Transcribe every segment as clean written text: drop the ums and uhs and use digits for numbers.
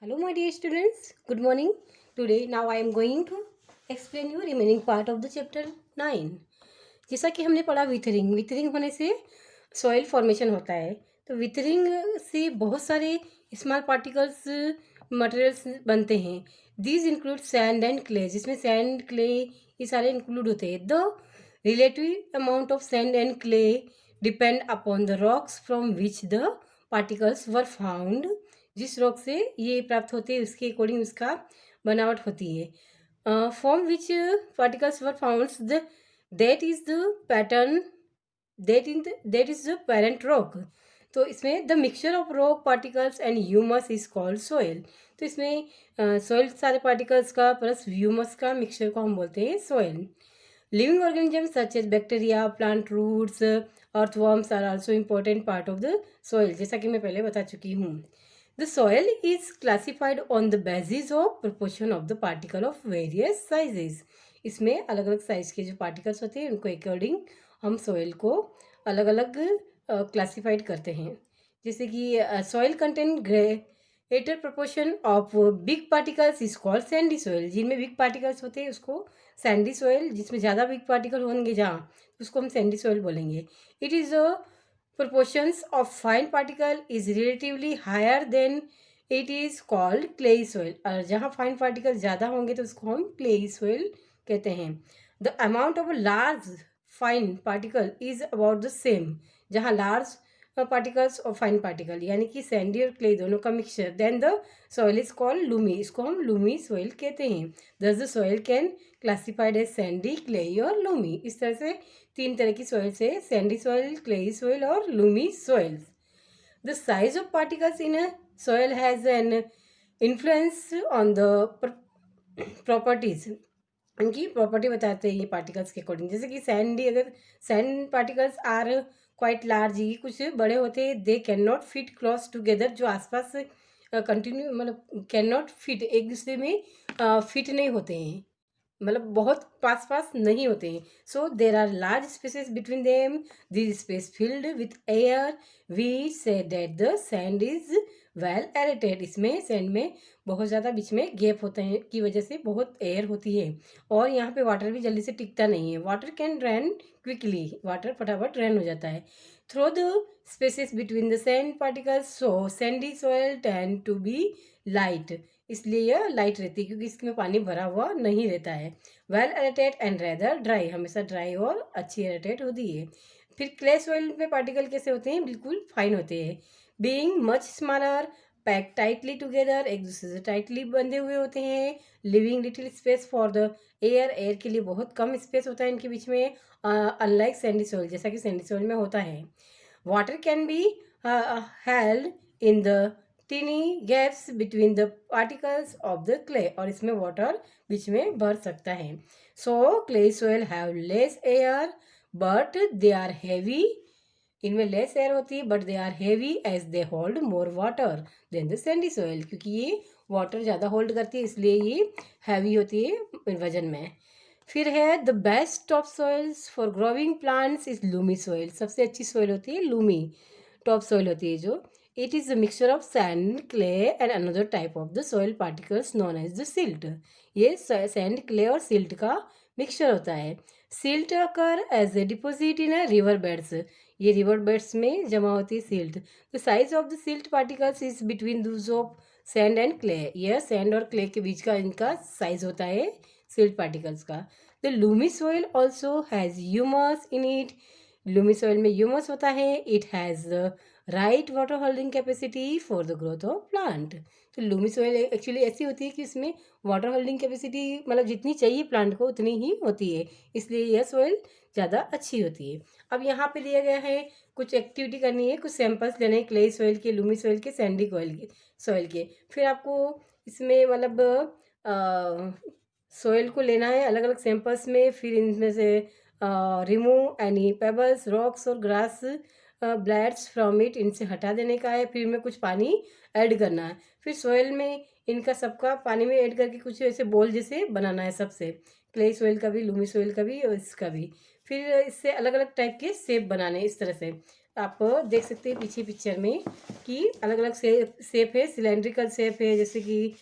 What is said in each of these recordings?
Hello, my dear students. Good morning. Today, now I am going to explain you remaining part of the chapter 9. जैसा कि हमने पढ़ा विथरिंग होने से soil formation होता है। तो विथरिंग से बहुत सारे स्मॉल पार्टिकल्स मटेरियल्स बनते हैं। These include sand and clay, जिसमें सैंड क्ले ये सारे इंक्लूड होते हैं। The relative amount of sand and clay depend upon the rocks from which the particles were found. जिस रॉक से ये प्राप्त होते हैं उसके अकॉर्डिंग उसका बनावट होती है। From which particles were found the that is the pattern that is the parent rock. तो इसमें the mixture of rock particles and humus is called soil. तो इसमें सॉइल सारे पार्टिकल्स का प्लस ह्यूमस का मिक्सचर को हम बोलते हैं soil. Living organism such as bacteria, plant roots, earthworms are also important part of the soil, जैसा कि मैं पहले बता चुकी हूँ। The soil is classified on the basis of proportion of the particle of various sizes. इसमें अलग अलग साइज के जो पार्टिकल्स होते हैं उनको अकॉर्डिंग हम सॉइल को अलग अलग क्लासिफाइड करते हैं। जैसे कि soil contain greater proportion of big particles is called Sandy soil. जिनमें बिग पार्टिकल्स होते हैं उसको सैंडी सॉइल, जिसमें ज़्यादा बिग पार्टिकल होंगे जहाँ उसको हम सैंडी सॉइल बोलेंगे। It is proportions of fine particle is relatively higher than it is called clayey soil। और जहाँ फाइन पार्टिकल ज़्यादा होंगे तो उसको हम clayey soil कहते हैं। The amount of a large fine particle is about the same। जहाँ large particles और fine particle यानी कि सैंडी और क्ले दोनों का mixture, then the soil is called loamy। इसको हम loamy soil कहते हैं। Thus the soil can classified as sandy, clay और loamy। इस तरह से तीन तरह की सॉइल से सैंडी सॉइल, क्लेई सॉइल और Lumi soil. The size of particles in a soil has an influence on the properties. उनकी प्रॉपर्टी बताते हैं ये पार्टिकल्स के अकॉर्डिंग। जैसे कि सैंडी, अगर sand particles are quite large, ये कुछ बड़े होते हैं। They can not fit close together, जो आसपास कंटिन्यू मतलब कैन नॉट फिट, एक दूसरे में फिट नहीं होते हैं, मतलब बहुत पास पास नहीं होते हैं। So there are large spaces between them, this space filled with air. We say that the sand is well aerated. इसमें सैंड में बहुत ज़्यादा बीच में गैप होते हैं की वजह से बहुत एयर होती है, और यहाँ पे वाटर भी जल्दी से टिकता नहीं है। Water can drain quickly, water फटाफट ड्रेन हो जाता है through the spaces between the sand particles. So sandy soil tend to be light, इसलिए यह लाइट रहती है क्योंकि इसमें पानी भरा हुआ नहीं रहता है। Well aerated and rather dry, हमेशा ड्राई और अच्छी एरेटेड होती है। फिर क्ले सॉइल में पार्टिकल कैसे होते हैं, बिल्कुल फाइन होते हैं। Being much smaller, pack tightly together, एक दूसरे से टाइटली बंधे हुए होते हैं। Living little space for the air, air के लिए बहुत कम स्पेस होता है इनके बीच में, अनलाइक सैंडी सॉइल, जैसा कि सैंडी सॉइल में होता है। Water can be held in the tiny gaps between the particles of the clay, और इसमें वाटर बीच में भर सकता है। So clay soil have less air but they are heavy, इनमें लेस एयर होती है but they are heavy as they hold more water than the sandy soil. क्योंकि ये वाटर ज़्यादा होल्ड करती है इसलिए ये हैवी होती है वजन में। फिर है the best of soils for growing plants is Lumi soil. सबसे अच्छी सॉइल होती है लूमी, टॉप सॉइल होती है जो। It is the mixture of sand, clay and another type of the soil particles known as the silt. ये sand, clay और silt का मिक्सचर होता है। Silt occur as a deposit in a river beds, ये river beds में जमा होती है silt. The size of the silt particles is between those of sand and clay, यह सैंड और क्ले के बीच का इनका साइज होता है सिल्ट पार्टिकल्स का। The Lumi soil also has humus in it, Lumi soil में ह्यूमस होता है। It has right water holding capacity for the growth of plant. तो लूमी सॉइल एक्चुअली ऐसी होती है कि इसमें वाटर होल्डिंग कैपेसिटी मतलब जितनी चाहिए प्लांट को उतनी ही होती है, इसलिए यह सॉइल ज़्यादा अच्छी होती है। अब यहाँ पे दिया गया है कुछ एक्टिविटी करनी है, कुछ सैंपल्स लेने हैं क्ले सॉइल के, लूमी सॉइल के, सैंडी सॉइल के। फिर आपको इसमें मतलब सॉइल को लेना है अलग अलग सैंपल्स में। फिर इनमें से रिमूव एनी पेबल्स, रॉक्स और ग्रास ब्लैड्स फ्रॉम इट, इनसे हटा देने का है। फिर इनमें कुछ पानी ऐड करना है। फिर सॉइल में इनका सबका पानी में ऐड करके कुछ ऐसे बॉल जैसे बनाना है सबसे, क्ले सॉइल का भी, लूमी सॉइल का भी और इसका भी। फिर इससे अलग अलग टाइप के शेप बनाने इस तरह से। आप देख सकते हैं पीछे पिक्चर में कि अलग अलग शेप है, सिलेंड्रिकल शेप है, जैसे कि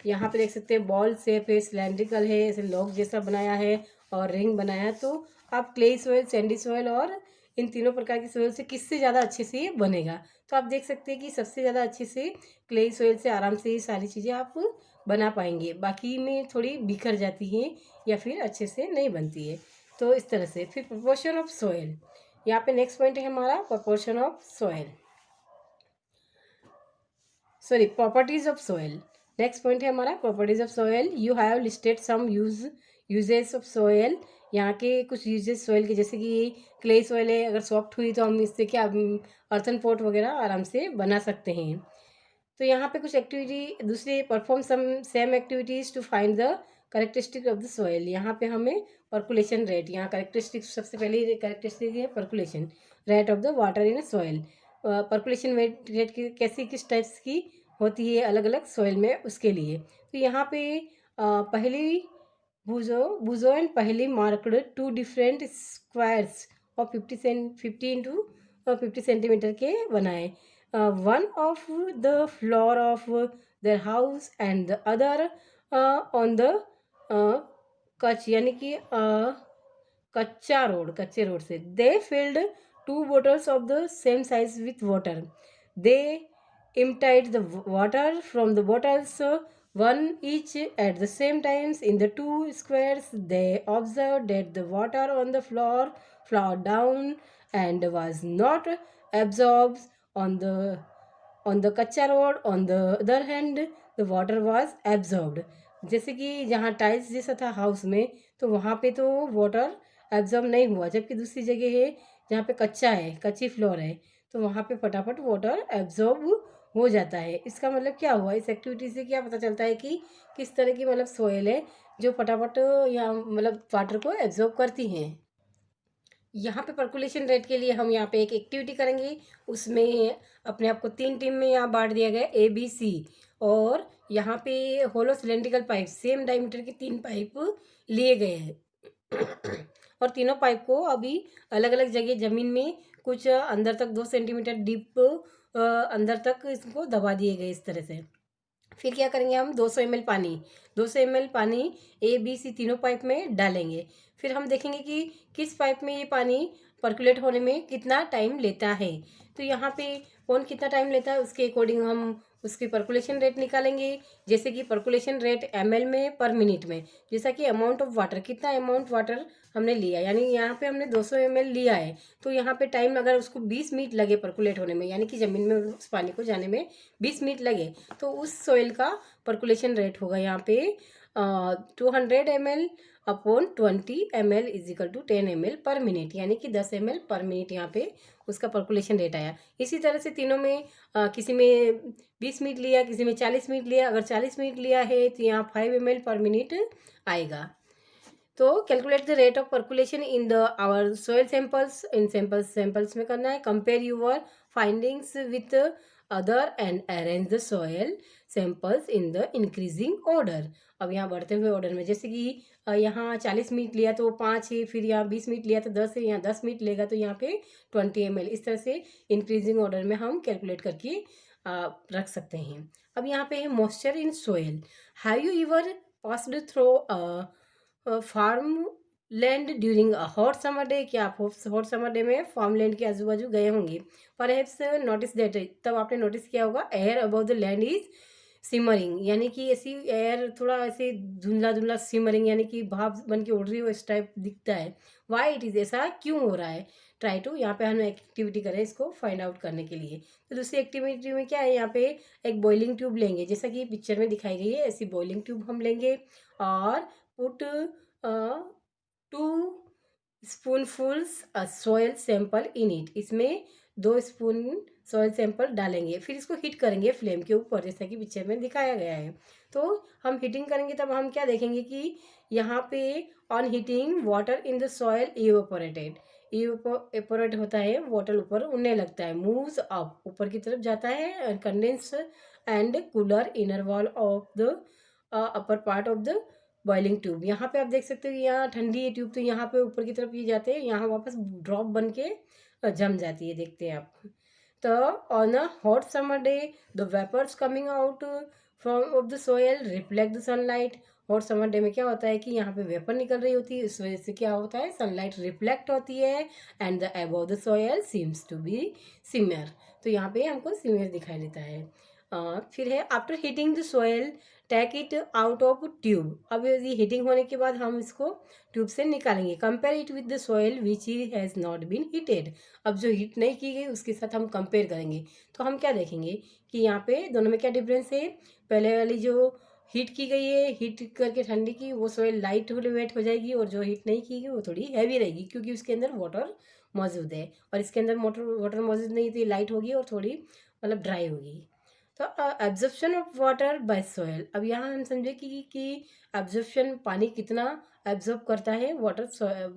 यहाँ पे देख सकते हैं बॉल शेप है, सिलेंड्रिकल है, ऐसे लॉक जैसा बनाया है और रिंग बनाया है। तो आप क्ले सॉइल, सैंडी सॉइल और इन तीनों प्रकार की सॉइल से किससे ज़्यादा अच्छे से ये बनेगा। तो आप देख सकते हैं कि सबसे ज़्यादा अच्छे से क्ले सॉइल से आराम से ये सारी चीज़ें आप बना पाएंगे, बाकी में थोड़ी बिखर जाती हैं या फिर अच्छे से नहीं बनती है। तो इस तरह से। फिर प्रोपोर्शन ऑफ सॉइल, यहाँ पे नेक्स्ट पॉइंट है हमारा proportion of soil, sorry properties of soil. Next point है हमारा properties of soil. You have listed some uses of soil, यहाँ के कुछ यूजेस सॉइल के, जैसे कि क्ले सॉइल है, अगर सॉफ्ट हुई तो हम इससे क्या अर्थन पॉट वगैरह आराम से बना सकते हैं। तो यहाँ पे कुछ एक्टिविटी दूसरे, perform some same activities to find the characteristic of the soil. यहाँ पे हमें पर्कुलेशन रेट, यहाँ करेक्टरिस्टिक सबसे पहले करेक्टरिस्टिक है percolation rate of the water in soil. Percolation rate की कैसी, किस टाइप्स की होती है अलग अलग सॉइल में, उसके लिए। तो यहाँ पे पहली बुजो एंड पहली मार्क्ड 2 डिफरेंट स्क्वायर्स और 50 इंटू 50 सेंटीमीटर के बनाए। One of the floor of their house and the other on the कच, यानी कि कच्चे रोड से। दे field 2 bottles of the same size with water. They emptied the water from the bottles, one each at the same times in the 2 squares. They observed that the water on the floor flowed down and was not absorbed on the कच्चा road. On the other hand the water was absorbed. जैसे कि जहाँ tiles जैसा था house में, तो वहाँ पे तो वाटर एब्जॉर्ब नहीं हुआ, जबकि दूसरी जगह है जहाँ पे कच्चा है, कच्ची फ्लोर है, तो वहाँ पे फटाफट वाटर एब्जॉर्ब हो जाता है। इसका मतलब क्या हुआ, इस एक्टिविटी से क्या पता चलता है कि किस तरह की मतलब सोयल है जो फटाफट या मतलब वाटर को एब्जॉर्ब करती हैं। यहाँ पे पर्कुलेशन रेट के लिए हम यहाँ पे एक एक्टिविटी करेंगे, उसमें अपने आप को 3 टीम में यहाँ बांट दिया गया ए बी सी। और यहाँ पे होलो सिलेंड्रिकल पाइप, सेम डायमीटर के 3 पाइप लिए गए हैं और तीनों पाइप को अभी अलग अलग जगह ज़मीन में कुछ अंदर तक 2 सेंटीमीटर डीप अंदर तक इसको दबा दिए गए इस तरह से। फिर क्या करेंगे हम 200 ml पानी, 200 ml पानी ए बी सी तीनों पाइप में डालेंगे। फिर हम देखेंगे कि किस पाइप में ये पानी पर्कुलेट होने में कितना टाइम लेता है। तो यहाँ पे कौन कितना टाइम लेता है उसके अकॉर्डिंग हम उसकी पर्कुलेशन रेट निकालेंगे। जैसे कि पर्कुलेशन रेट ml में पर मिनट में, जैसा कि अमाउंट ऑफ वाटर, कितना अमाउंट वाटर हमने लिया, यानी यहाँ पे हमने 200 ml लिया है, तो यहाँ पे टाइम अगर उसको 20 मिनट लगे पर्कुलेट होने में, यानी कि ज़मीन में उस पानी को जाने में 20 मिनट लगे, तो उस सॉइल का पर्कुलेशन रेट होगा यहाँ पे 200 ml upon 20 ml is equal to 10 ml पर मिनट, यानी कि 10 ml पर मिनट यहाँ पे उसका पर्कुलेशन रेट आया। इसी तरह से तीनों में किसी में 20 मिनट लिया, किसी में 40 मिनट लिया। अगर 40 मिनट लिया है तो यहाँ 5 ml पर मिनट आएगा। तो calculate the rate of percolation in the our soil samples, इन सैंपल्स में करना है। Compare your findings with other and arrange the soil samples in the increasing order. अब यहाँ बढ़ते हुए ऑर्डर में, जैसे कि यहाँ 40 मिनट लिया तो 5 है, फिर यहाँ 20 मिनट लिया तो 10 है, यहाँ 10 मिनट लेगा तो यहाँ पे 20 ml, इस तरह से इंक्रीजिंग ऑर्डर में हम कैलकुलेट करके रख सकते हैं। अब यहाँ पे है moisture in soil. Have you ever passed through farm land during a hot summer day? क्या आप हॉट समर डे में फार्म लैंड के आजू बाजू गए होंगे? परहैप्स नोटिस दैट, तब आपने नोटिस किया होगा air above the land is simmering, यानी कि ऐसी एयर थोड़ा ऐसे धुंधला धुंधला सिमरिंग, यानी कि भाप बन के उड़ रही हो इस टाइप दिखता है। वाई इट इज़, ऐसा क्यों हो रहा है? ट्राई टू, यहाँ पे हम एक्टिविटी करें इसको फाइंड आउट करने के लिए। तो दूसरी एक्टिविटी में क्या है, यहाँ पे एक बॉइलिंग ट्यूब लेंगे, जैसा कि पिक्चर में दिखाई गई है ऐसी बॉइलिंग ट्यूब हम लेंगे और put 2 spoonfuls soil sample in it, इसमें 2 स्पून सॉयल सैंपल डालेंगे। फिर इसको हीट करेंगे फ्लेम के ऊपर, जैसा कि पिक्चर में दिखाया गया है। तो हम हीटिंग करेंगे तब हम क्या देखेंगे कि यहाँ पे on heating water in the soil evaporated, evaporate होता है, वाटर ऊपर उड़ने लगता है, मूव्स अप, ऊपर की तरफ जाता है, condense and cooler inner wall of the upper part of the boiling tube. यहाँ पे आप देख सकते हो यहाँ ठंडी है ट्यूब, तो यहाँ पे ऊपर की तरफ ये जाते हैं, यहाँ वापस ड्रॉप बन के जम जाती है, देखते हैं आप। तो on a hot summer day the vapours coming out from of the soil reflect the sunlight. Hot summer day में क्या होता है कि यहाँ पे वेपर निकल रही होती है, इस वजह से क्या होता है, सनलाइट रिफ्लेक्ट होती है and the above the soil seems to be similar. तो यहाँ पे हमको सिमियर दिखाई देता है। फिर है after heating the soil take it out of tube. अब ये हीटिंग होने के बाद हम इसको ट्यूब से निकालेंगे। Compare it with the soil which has not been heated. अब जो हीट नहीं की गई उसके साथ हम कंपेयर करेंगे, तो हम क्या देखेंगे कि यहाँ पे दोनों में क्या डिफरेंस है। पहले वाली जो हीट की गई है, हीट करके ठंडी की, वो सोयल लाइट वेट हो जाएगी, और जो हीट नहीं की गई वो थोड़ी हैवी रहेगी, क्योंकि उसके अंदर वाटर मौजूद है। और इसके अंदर वाटर मौजूद नहीं, तो ये लाइट होगी और थोड़ी मतलब ड्राई होगी। तो absorption of water bye soil. अब यहाँ हम समझे कि एब्जॉर्प्शन, पानी कितना एब्जॉर्ब करता है वाटर,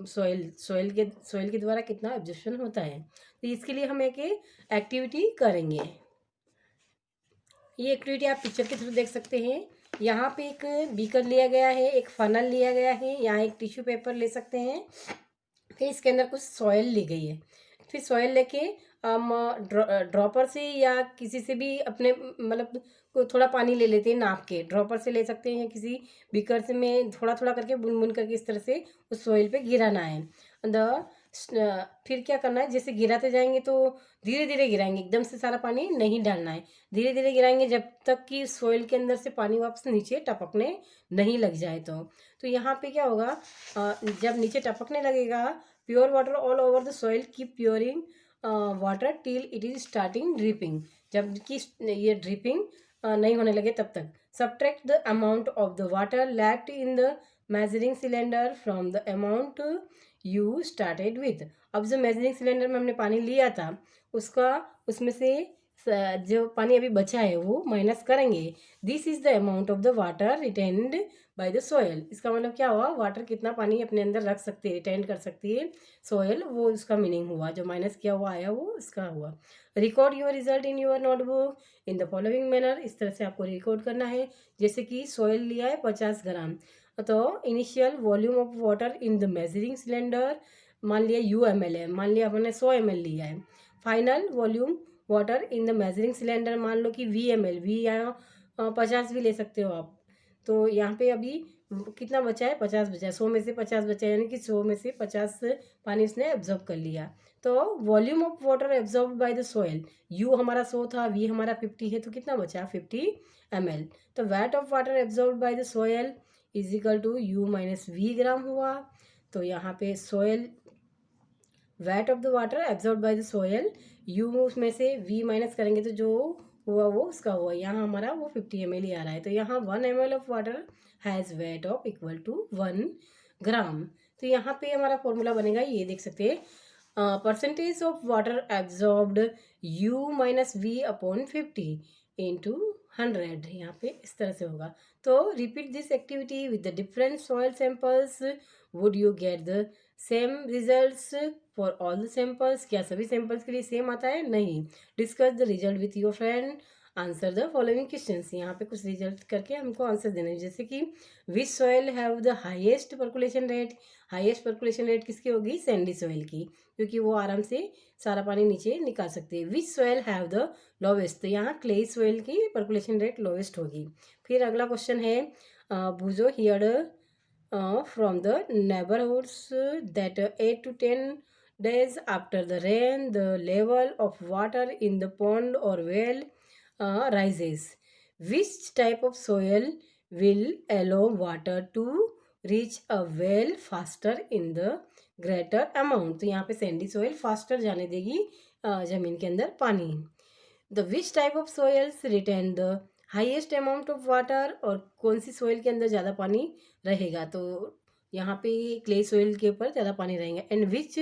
सॉयल के द्वारा कितना एब्जॉर्प्शन होता है। तो इसके लिए हम एक एक्टिविटी करेंगे। ये एक्टिविटी आप पिक्चर के थ्रू देख सकते हैं। यहाँ पे एक बीकर लिया गया है, एक फनल लिया गया है, यहाँ एक टिश्यू पेपर ले सकते हैं, फिर इसके अंदर कुछ सॉयल ली गई है। फिर सॉयल लेके हम ड्रॉपर से या किसी से भी अपने मतलब थोड़ा पानी ले लेते हैं, नाप के ड्रॉपर से ले सकते हैं, या किसी बीकर से में थोड़ा थोड़ा करके बुन बुन करके इस तरह से उस सॉइल पे गिराना है। फिर क्या करना है, जैसे गिराते जाएंगे तो धीरे धीरे गिराएंगे, एकदम से सारा पानी नहीं डालना है, धीरे धीरे गिराएंगे जब तक कि सॉइल के अंदर से पानी वापस नीचे टपकने नहीं लग जाए। तो यहाँ पे क्या होगा, जब नीचे टपकने लगेगा, pour water all over the soil, keep pouring water till it is starting dripping. जब कि ये ड्रिपिंग नहीं होने लगे तब तक। Subtract the amount of the water lacked in the measuring cylinder from the amount you started with. अब जो मेजरिंग सिलेंडर में हमने पानी लिया था उसमें से जो पानी अभी बचा है वो माइनस करेंगे। This is the amount of the water retained bye the soil. इसका मतलब क्या हुआ, वाटर कितना पानी अपने अंदर रख सकती है, रिटेन कर सकती है सोयल, वो उसका मीनिंग हुआ। जो माइनस किया हुआ आया वो इसका हुआ। Record your result in your notebook in the following manner. इस तरह से आपको रिकॉर्ड करना है। जैसे कि सोयल लिया है 50 ग्राम, तो initial volume of water in the measuring cylinder मान लिया UML है, मान लिया हमने 100 ml लिया है। Final volume water in the measuring cylinder मान लो कि VML, वी या 50 भी ले सकते हो आप। तो यहाँ पे अभी कितना बचा है, 50 बचा है, 100 में से 50 बचा है, यानी कि 100 में से 50 पानी उसने एब्जॉर्ब कर लिया। तो volume of water absorb by the soil, U हमारा 100 था, V हमारा 50 है, तो कितना बचा 50 ml। तो weight of water absorb by the soil is equal to U minus V gram हुआ। तो यहाँ पे soil weight of the water absorb by the soil, U उसमें से V माइनस करेंगे तो जो हुआ वो उसका हुआ। यहाँ हमारा वो 50 ml ही आ रहा है। तो यहाँ 1 ml of water has weight of equal to 1 gram. तो यहाँ पे हमारा फॉर्मूला बनेगा, ये देख सकते हैं, percentage of water absorbed U minus V upon 50 into 100। यहाँ पे इस तरह से होगा। तो repeat this activity with the different soil samples, would you get the same results for all the samples. क्या सभी सैंपल्स के लिए सेम आता है, नहीं। Discuss the result with your friend, answer the following questions. यहाँ पे कुछ रिजल्ट करके हमको आंसर देना है। जैसे कि विच soil have the highest percolation rate. Highest percolation rate किसकी होगी, सैंडी सॉइल की, क्योंकि वो आराम से सारा पानी नीचे निकाल सकते हैं। विच सॉइल हैव द लोवेस्ट, तो यहाँ क्ले सॉइल की पर्कुलेशन रेट लोवेस्ट होगी। फिर अगला क्वेश्चन है, बूजो here from the neighborhoods that 8 to 10 days after the rain the level of water in the pond or well rises. Which type of soil will allow water to reach a well faster in the greater amount? तो यहाँ पे Sandy soil faster जाने देगी ज़मीन के अंदर पानी। The which type of soils retain the highest amount of water, और कौन सी सोइल के अंदर ज़्यादा पानी रहेगा, तो यहाँ पे क्ले सोइल के ऊपर ज़्यादा पानी रहेगा। एंड विच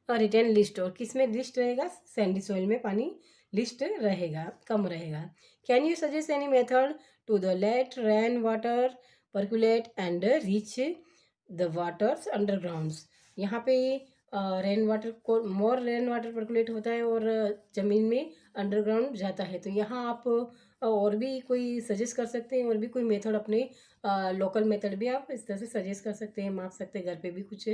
रिटेन लिस्ट, और किस में लिस्ट रहेगा, सैंडी सोइल में पानी लिस्ट रहेगा, कम रहेगा। Can you suggest any method to the let rain water percolate and reach the waters undergrounds. यहाँ पे रेन वाटर को मोर रेन वाटर पर्कुलेट होता है और ज़मीन में अंडरग्राउंड जाता है। तो यहाँ आप और भी कोई सजेस्ट कर सकते हैं, और भी कोई मेथड अपने लोकल मेथड भी आप इस तरह से सजेस्ट कर सकते हैं, माप सकते हैं घर पे भी कुछ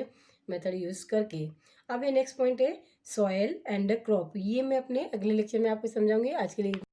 मेथड यूज़ करके। अब ये नेक्स्ट पॉइंट है सॉयल एंड क्रॉप। ये मैं अपने अगले लेक्चर में आपको समझाऊंगी। आज के लिए